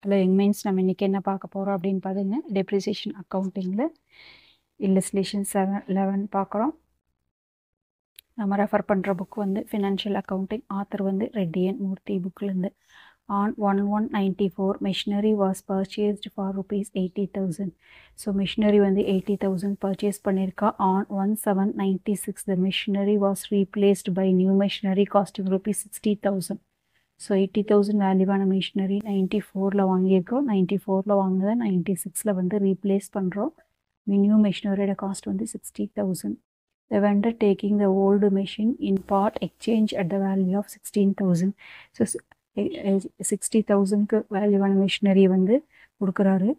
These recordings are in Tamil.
ஹலோ யங் மைண்ட்ஸ், நம்ம இன்றைக்கி என்ன பார்க்க போகிறோம் அப்படின்னு பார்த்தீங்கன்னா டெப்ரிசியேஷன் அக்கௌண்டிங்கில் இல்லஸ்ட்ரேஷன் 11 பார்க்குறோம். நம்ம ரெஃபர் பண்ணுற புக் வந்து ஃபினான்ஷியல் அக்கௌண்டிங். ஆத்தர் வந்து ரெட்டி அண்ட் மூர்த்தி. புக்லேருந்து on 1194 machinery was purchased for rupees 80,000. So machinery வந்து 80,000 பர்ச்சேஸ் பண்ணியிருக்கா. on 1796 the machinery was replaced by new machinery costing rupees 60,000. So 80,000 வேல்யூவான மிஷினரி 94ல் வாங்கியிருக்கோம். 94ல் வாங்கினதை 96ல் வந்து ரீப்ளேஸ் பண்ணுறோம். நியூ மிஷினரியோட காஸ்ட் வந்து 60,000. The vendor taking the old machine in part exchange at the value of 16,000. So 60,000க்கு வேல்யூவான மிஷினரி வந்து கொடுக்குறாரு.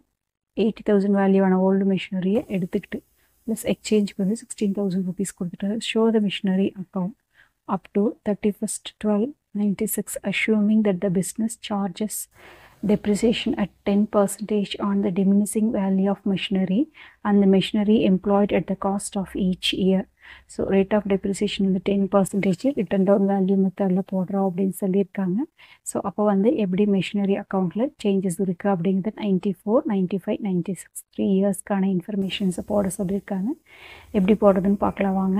80,000 வேல்யூவான ஓல்டு மிஷினரியை எடுத்துக்கிட்டு ப்ளஸ் எக்ஸ்சேஞ்சுக்கு வந்து 16,000 ருபீஸ் கொடுத்துட்டாரு. Show the machinery account up to 31st 12/96 assuming that the business charges depreciation at 10% on the diminishing value of machinery and the machinery employed at the cost of each year. So rate of depreciation வந்து 10% ரிட்டன் டவுன் வேல்யூ மெத்தடில் போடுறோம் அப்படின்னு சொல்லியிருக்காங்க. ஸோ அப்போ வந்து எப்படி மிஷினரி அக்கௌண்ட்டில் சேஞ்சஸ் இருக்குது அப்படிங்கிறது 94, 95, 96 3 இயர்ஸ்க்கான இன்ஃபர்மேஷன்ஸை போட சொல்லியிருக்காங்க. எப்படி போடுறதுன்னு பார்க்கலாம் வாங்க.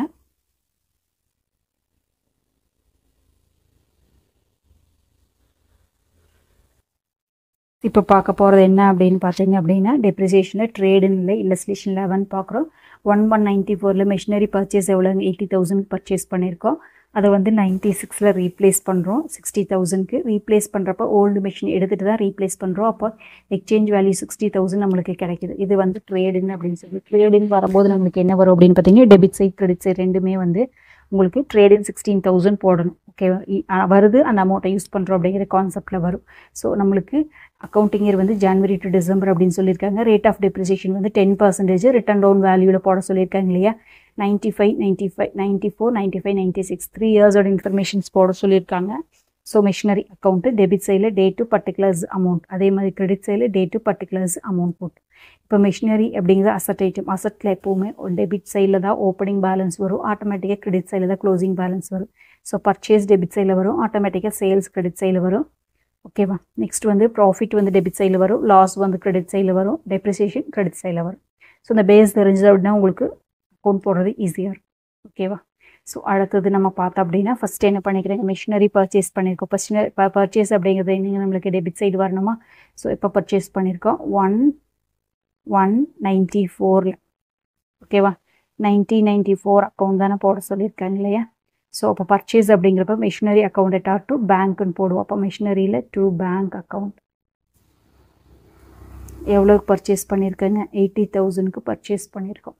இப்போ பார்க்க போகிறது என்ன அப்படின்னு பார்த்தீங்க அப்படின்னா டெப்ரிசியேஷனில் ட்ரேடுன்னு இல்லஸ்ட்ரேஷன் 11 பார்க்குறோம். 1194ல் மிஷினரி பர்ச்சேஸ் எவ்வளோங்க 80,000 பர்ச்சேஸ் பண்ணியிருக்கோம். அதை வந்து 96ல் ரீப்ளேஸ் பண்ணுறோம். 60,000க்கு ரீப்ளேஸ் பண்ணுறப்போ ஓல்டு மிஷின் எடுத்துகிட்டு தான் ரீப்ளேஸ் பண்ணுறோம். அப்போ எக்ஸ்சேஞ்ச் வேல்யூ 60,000 நம்மளுக்கு கிடைக்குது. இது வந்து ட்ரேடுன்னு அப்படின்னு சொல்லி ட்ரேடுன்னு வரும்போது நம்மளுக்கு என்ன வரும் அப்படின்னு பார்த்தீங்கன்னா டெபிட் சைட் கிரெடிட் சைட் ரெண்டுமே வந்து உங்களுக்கு ட்ரேடின் 16,000 போடணும். ஓகே வருது, அந்த அமௌண்ட்டை யூஸ் பண்ணுறோம் அப்படிங்கிற கான்செப்டில் வரும். ஸோ நம்மளுக்கு அக்கௌண்டிங் இயர் வந்து ஜனவரி டு டிசம்பர் அப்படின்னு சொல்லியிருக்காங்க. ரேட் ஆஃப் டெப்ரிசியேஷன் வந்து 10% ரிட்டன் டவுன் வேல்யூவில் போட சொல்லியிருக்காங்க இல்லையா. 95, 94, 95, 96 3 இயர்ஸோட இன்ஃபர்மேஷன்ஸ் போட சொல்லியிருக்காங்க. ஸோ மிஷினரி அக்கௌண்ட்டு டெபிட் சைடில் டே டு பர்டிகுலர்ஸ் அமௌண்ட், அதே மாதிரி கிரெடிட் சைடில் டே டு பர்டிகுலர்ஸ் அமௌண்ட் போட்டு. இப்போ மிஷினரி அப்படிங்கிற அசட் ஐட்டம். அசட்டில் எப்போவுமே டெபிட் சைடில் தான் ஓப்பனிங் பேலன்ஸ் வரும், ஆட்டோமேட்டிக்காக கிரெடிட் சைடில் தான் க்ளோசிங் பேலன்ஸ் வரும். ஸோ பர்ச்சேஸ் டெபிட் சைடில் வரும், ஆட்டோமேட்டிக்காக சேல்ஸ் கிரெடிட் சைடில் வரும். ஓகேவா. நெக்ஸ்ட் வந்து ப்ராஃபிட் வந்து டெபிட் சைடில் வரும், லாஸ் வந்து கிரெடிட் சைடில் வரும், டெப்ரிசியேஷன் கிரெடிட் சைடில் வரும். ஸோ இந்த பேஸ் தெரிஞ்சது அப்படின்னா உங்களுக்கு அக்கௌண்ட் போடுறது ஈஸியாக இருக்கும். ஓகேவா. ஸோ அடுத்தது நம்ம பார்த்தோம் அப்படின்னா ஃபஸ்ட்டு என்ன பண்ணிக்கிறேங்க, மிஷினரி பர்ச்சேஸ் பண்ணியிருக்கோம். பர்ச்சேஸ் அப்படிங்கிறது என்னங்க நம்மளுக்கு டெபிட் சைடு வரணுமா. ஸோ இப்போ பர்ச்சேஸ் பண்ணியிருக்கோம் 1194. ஓகேவா. 1994 அக்கௌண்ட் தானே போட சொல்லியிருக்காங்க இல்லையா. ஸோ அப்போ பர்ச்சேஸ் அப்படிங்கிறப்ப மிஷினரி அக்கௌண்ட் டு பேங்க்குன்னு போடுவோம். அப்போ மிஷினரியில் டு பேங்க் அக்கௌண்ட் எவ்வளோக்கு பர்ச்சேஸ் பண்ணியிருக்கேங்க 80,000க்கு பர்ச்சேஸ் பண்ணியிருக்கோம்.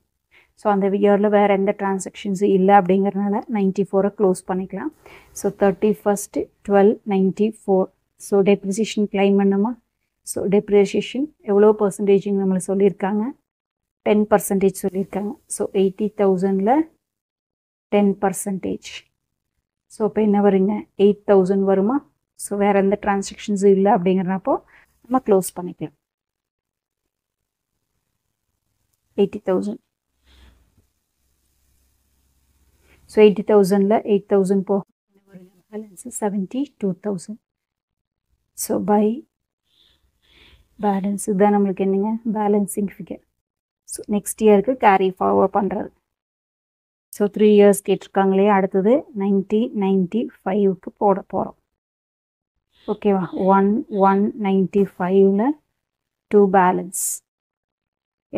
ஸோ அந்த இயரில் வேறு எந்த டிரான்சாக்ஷன்ஸும் இல்லை அப்படிங்கிறனால 94 க்ளோஸ் பண்ணிக்கலாம். So 31st 12/94. So depreciation claim பண்ணுமா. ஸோ டெப்ரிசியேஷன் எவ்வளோ பர்சன்டேஜுங்க நம்மளுக்கு சொல்லியிருக்காங்க 10% சொல்லியிருக்காங்க. ஸோ 80,000ல் 10%. ஸோ இப்போ என்ன வருங்க 8,000 வருமா. ஸோ வேறு எந்த டிரான்சாக்ஷன்ஸும் இல்லை அப்படிங்கிறப்போ நம்ம க்ளோஸ் பண்ணிக்கலாம். 80,000. ஸோ 80,000ல் 8,000 போக வருங்க பேலன்ஸு 72,000. ஸோ பை பேலன்ஸ் இதுதான் நம்மளுக்கு என்னங்க பேலன்சிங் ஃபிகர். ஸோ நெக்ஸ்ட் இயருக்கு கேரி ஃபார்வர்ட் பண்ணுறது. ஸோ 3 இயர்ஸ் கேட்டிருக்காங்களே. அடுத்தது 1995க்கு போட போகிறோம். ஓகேவா. 1195ல் 2 பேலன்ஸ்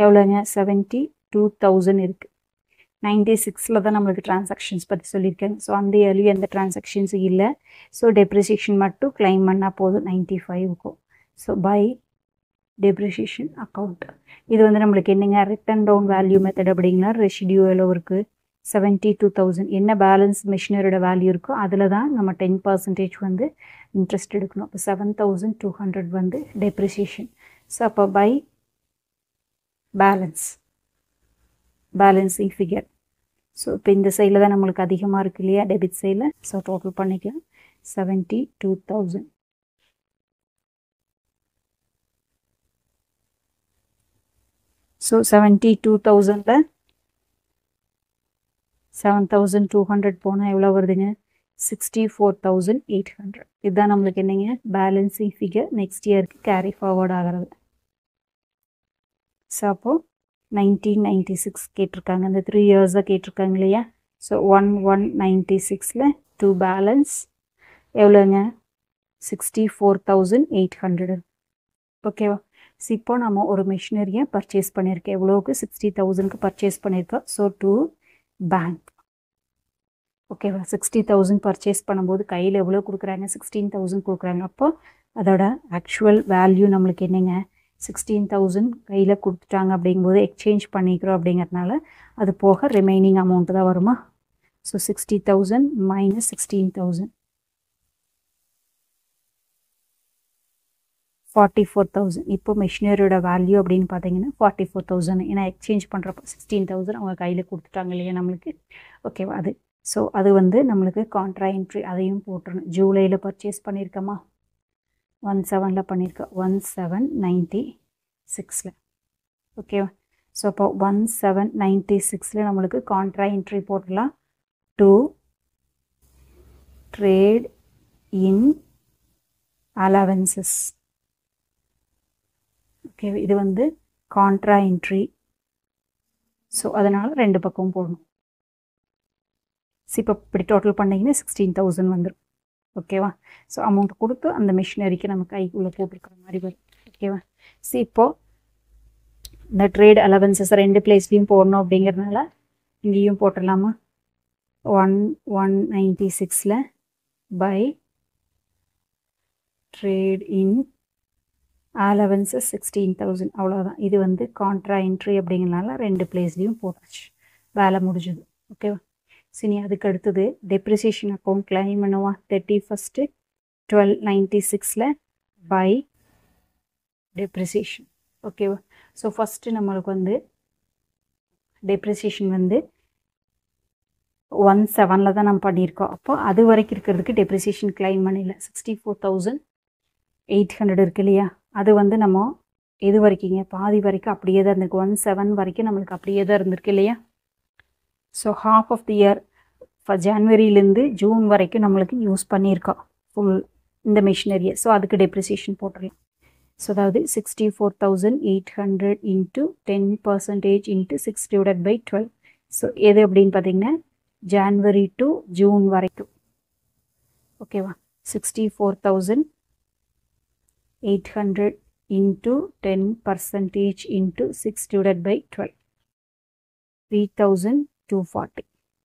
எவ்வளோங்க 72,000 இருக்குது. 96ல் தான் நம்மளுக்கு டிரான்சாக்ஷன்ஸ் பற்றி சொல்லியிருக்காங்க. ஸோ அந்த இயர்லேயும் எந்த டிரான்சாக்ஷன்ஸும் இல்லை. ஸோ டெப்ரிசியேஷன் மட்டும் கிளைம் பண்ணால் போதும் 95க்கும். So by depreciation account. இது வந்து நம்மளுக்கு என்னங்க ரிட்டன் டவுன் வேல்யூ மெத்தட் அப்படிங்களா. ரெசிடியூ எவ்வளோ இருக்குது 72,000. என்ன பேலன்ஸ் மிஷினரியோட வேல்யூ இருக்கோ அதில் தான் நம்ம 10% வந்து இன்ட்ரெஸ்ட் எடுக்கணும். இப்போ 7,200 வந்து டெப்ரிசியேஷன். ஸோ அப்போ பை பேலன்சிங் ஃபிகர். ஸோ இப்போ இந்த சைடில் தான் நம்மளுக்கு அதிகமாக இருக்குது இல்லையா டெபிட் சைடில். ஸோ டோட்டல் பண்ணிக்கலாம் 72,000. ஸோ 72,000ல் 7,200 போனால் எவ்வளோ வருதுங்க 64,800. இதுதான் நம்மளுக்கு என்னங்க பேலன்சிங் ஃபிகர் நெக்ஸ்ட் இயருக்கு கேரி ஃபார்வர்ட் ஆகிறது. ஸோ அப்போது 1996 கேட்டிருக்காங்க, இந்த 3 இயர்ஸாக கேட்டிருக்காங்க இல்லையா. ஸோ 1196 டூ பேலன்ஸ் எவ்வளோங்க 64,800. ஓகேவா. ஸோ இப்போ நம்ம ஒரு மிஷினரியை பர்ச்சேஸ் பண்ணியிருக்கோம். எவ்வளோக்கு 60,000க்கு பர்ச்சேஸ் பண்ணியிருக்கோம். So to bank. ஓகேவா. 60,000 பர்ச்சேஸ் பண்ணும்போது கையில் எவ்வளோ கொடுக்குறாங்க 16,000 கொடுக்குறாங்க. அப்போ அதோட ஆக்சுவல் வேல்யூ நம்மளுக்கு என்னங்க 16,000 கையில் கொடுத்துட்டாங்க. அப்படிங்கும்போது எக்ஸ்சேஞ்ச் பண்ணிக்கிறோம் அப்படிங்கிறதுனால அது போக ரிமைனிங் அமௌண்ட்டு தான் வருமா. So 60,000 minus 16,000 44,000. இப்போ மிஷினரியோட வேல்யூ அப்படின்னு பார்த்தீங்கன்னா 44,000. ஏன்னா எக்ஸ்சேஞ்ச் பண்ணுறப்போ 16,000 அவங்க கையில் கொடுத்துட்டாங்க இல்லையா நம்மளுக்கு. ஓகேவா. அது ஸோ அது வந்து நம்மளுக்கு கான்ட்ரா என்ட்ரி அதையும் போட்டுருணும். ஜூலையில் பர்ச்சேஸ் பண்ணியிருக்கோமா 17ல் பண்ணியிருக்கோம் 1796. ஓகேவா. ஸோ அப்போ 1796 நம்மளுக்கு கான்ட்ரா என்ட்ரி போட்டுடலாம். To trade in allowances. Okay. இது வந்து கான்ட்ரா என்ட்ரி. ஸோ அதனால் ரெண்டு பக்கமும் போடணும். ஸோ இப்போ இப்படி டோட்டல் பண்ணிங்கன்னா 16,000 வந்துடும். ஓகேவா. ஸோ அமௌண்ட் கொடுத்து அந்த மிஷினரிக்கு நம்ம கைக்குள்ளே போட்டிருக்கிற மாதிரி வரும். ஓகேவா. ஸோ இப்போது இந்த ட்ரேட் அலவன்சஸ் ரெண்டு பிளேஸ்லையும் போடணும் அப்படிங்கிறதுனால இங்கேயும் போட்டுடலாமா. 1196 பை ட்ரேட் இன் அலவன்சஸ் 16,000. அவ்வளோதான். இது வந்து கான்ட்ரா என்ட்ரி அப்படிங்கிறதுனால ரெண்டு பிளேஸ்லையும் போட்டாச்சு. வேலை முடிஞ்சுது. ஓகேவா. சரி, அதுக்கு அடுத்தது டெப்ரிசியேஷன் அக்கௌண்ட் கிளைம் பண்ணுவா 31/12/96 பை டெப்ரிசியேஷன். ஓகேவா. ஸோ ஃபஸ்ட்டு நம்மளுக்கு வந்து டெப்ரிசியேஷன் வந்து 17ல் தான் நம்ம பண்ணியிருக்கோம். அப்போ அது வரைக்கும் இருக்கிறதுக்கு டெப்ரிசியேஷன் கிளைம் பண்ணல. 64,800 இருக்கு இல்லையா. அது வந்து நம்ம எது வரைக்குங்க பாதி வரைக்கும் அப்படியே தான் இருந்திருக்கு. 17 வரைக்கும் நம்மளுக்கு அப்படியே தான் இருந்திருக்கு இல்லையா. So half of the year ஜான்வரியிலேருந்து ஜூன் வரைக்கும் நம்மளுக்கு யூஸ் பண்ணியிருக்கோம் ஃபுல் இந்த மிஷினரியை. ஸோ அதுக்கு டெப்ரிசியேஷன் போட்டுடலாம். ஸோ அதாவது 64,800 இன்ட்டு 10% இன்ட்டு 6/12. ஸோ எது அப்படின்னு பார்த்தீங்கன்னா ஜான்வரி டு ஜூன் வரைக்கும். ஓகேவா. 64,800 இன்ட்டு 10% இன்ட்டு 6/12 3,240.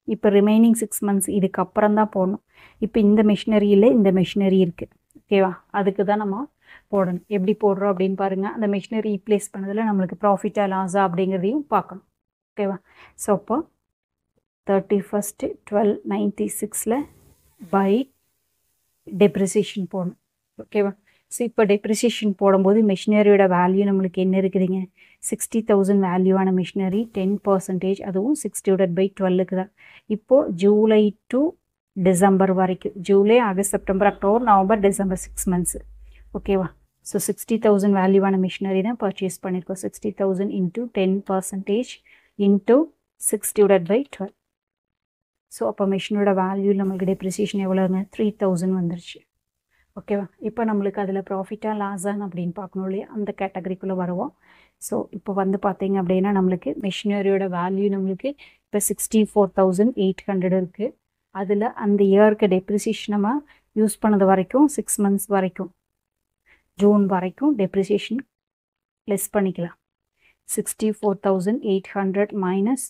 இப்போ ரிமைனிங் 6 மந்த்ஸ் இதுக்கப்புறம் தான் போடணும். இப்போ இந்த மிஷினரியில் இந்த மிஷினரி இருக்குது. ஓகேவா. அதுக்கு தான் நம்ம போடணும். எப்படி போடுறோம் அப்படின்னு பாருங்கள். அந்த மிஷினரி ரீப்ளேஸ் பண்ணதில் நம்மளுக்கு ப்ராஃபிட்டாக லாஸா அப்படிங்கிறதையும் பார்க்கணும். ஓகேவா. ஸோ அப்போ 31/12/96 பை டெப்ரிசியேஷன் போடணும். ஓகேவா. ஸோ இப்போ டெப்ரிசியேஷன் போடும்போது மிஷினரியோட வேல்யூ நம்மளுக்கு என்ன இருக்குதுங்க 60,000 வேல்யூவான மிஷினரி 10%, அதுவும் 6/12க்கு தான். இப்போது ஜூலை டு டிசம்பர் வரைக்கும், July August September October November December 6 months. ஓகேவா. ஸோ 60,000 வேல்யூவான மிஷினரி தான் பர்ச்சேஸ் பண்ணியிருக்கோம். 60,000 இன்ட்டு 10% இன்ட்டு 6/12. ஸோ அப்போ மிஷினோட வேல்யூ நம்மளுக்கு டெப்ரிசியேஷன் எவ்வளோங்க 3,000 வந்துருச்சு. ஓகேவா. இப்போ நம்மளுக்கு அதில் ப்ராஃபிட்டாக லாஸான்னு அப்படின்னு பார்க்கணும் இல்லையா, அந்த கேட்டகரிக்குள்ளே வருவோம். ஸோ இப்போ வந்து பார்த்தீங்க அப்படின்னா நம்மளுக்கு மிஷினரியோட வேல்யூ நம்மளுக்கு இப்போ 64,800 இருக்குது. அதில் அந்த இயருக்கு டெப்ரிசியேஷன் நம்ம யூஸ் பண்ணது வரைக்கும் 6 மந்த்ஸ் வரைக்கும் ஜூன் வரைக்கும் டெப்ரிசியேஷன் லெஸ் பண்ணிக்கலாம். 64,800 மைனஸ்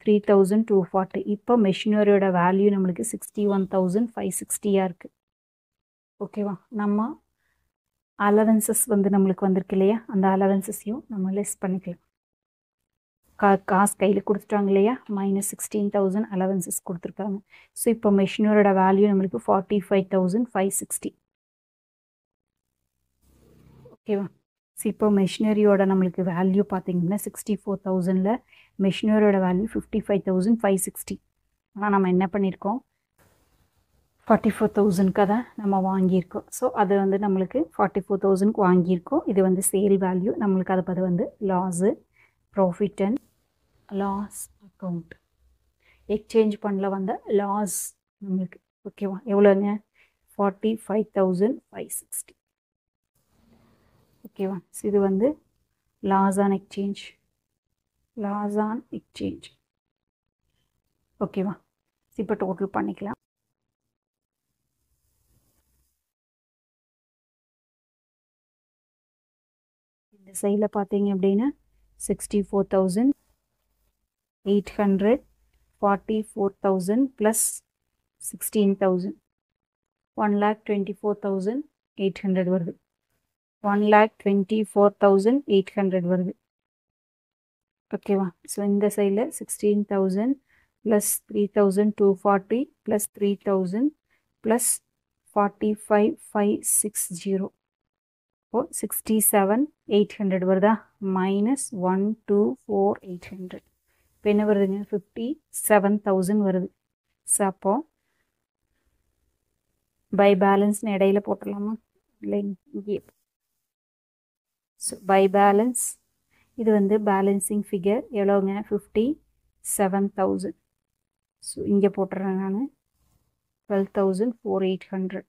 3,240. இப்போ மிஷினரியோட வேல்யூ நம்மளுக்கு 61,560 இருக்குது. ஓகேவா. நம்ம அலவன்சஸ் வந்து நம்மளுக்கு வந்திருக்கு இல்லையா, அந்த அலவன்சஸையும் நம்ம லெஸ் பண்ணிக்கலாம். காசு கையில் கொடுத்துட்டாங்க இல்லையா, மைனஸ் 16,000 அலவன்சஸ் கொடுத்துருக்காங்க. ஸோ இப்போ மிஷினரோட வேல்யூ நம்மளுக்கு 45,560. ஓகேவா. ஸோ இப்போ மிஷினரியோட நம்மளுக்கு வேல்யூ பார்த்தீங்கன்னா 64,000ல் மிஷினரியோட வேல்யூ 55,560. ஆனால் நம்ம என்ன பண்ணியிருக்கோம் 44,000க்கு தான் நம்ம வாங்கியிருக்கோம். ஸோ அது வந்து நம்மளுக்கு 44,000க்கு வாங்கியிருக்கோம். இது வந்து சேல் வேல்யூ. நம்மளுக்கு அது வந்து loss, profit and loss account. Exchange பண்ணல வந்த லாஸ் நம்மளுக்கு ஓகேவா? எவ்வளோங்க? 45,560. ஓகேவா? ஸோ இது வந்து லாஸ் ஆன் எக்ஸ்சேஞ்ச். ஓகேவா? இப்போ டோட்டல் பண்ணிக்கலாம். இந்த சைடில் பார்த்தீங்க அப்படின்னா 64,800, 44,000 ப்ளஸ் 16,000, 1,24,800 வருது. 1,24,800 வருது. ஓகேவா? ஸோ இந்த சைடில் 16,000 ப்ளஸ் 3,240 ப்ளஸ் 3,000 ப்ளஸ் 45,560. இப்போ 67,800 வருதா? மைனஸ் 124,800. இப்போ என்ன வருதுங்க? 57,000 வருது. ஸோ அப்போ பை பேலன்ஸ்னு இடையில போட்டுடலாமா? இல்லை இங்கே. ஸோ பை பேலன்ஸ் இது வந்து பேலன்சிங் ஃபிகர் எவ்வளோங்க? 57,000. ஸோ இங்கே போட்டுறேன் நான் 12,400.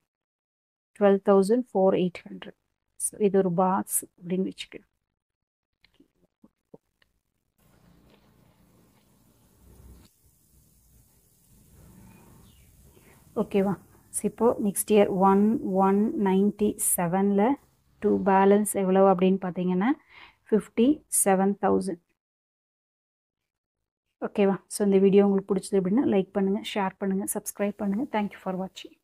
12,400. ஸோ இது ஒரு பாக்ஸ் அப்படின்னு வச்சுக்கலாம். ஓகேவா? ஸோ இப்போது நெக்ஸ்ட் இயர் 1,197ல் டூ பேலன்ஸ் எவ்வளோ அப்படின்னு பார்த்தீங்கன்னா 57,000. ஓகேவா? ஸோ இந்த வீடியோ உங்களுக்கு பிடிச்சது அப்படின்னா லைக் பண்ணுங்கள், ஷேர் பண்ணுங்கள், சப்ஸ்கிரைப் பண்ணுங்கள். தேங்க்யூ ஃபார் வாட்சிங்.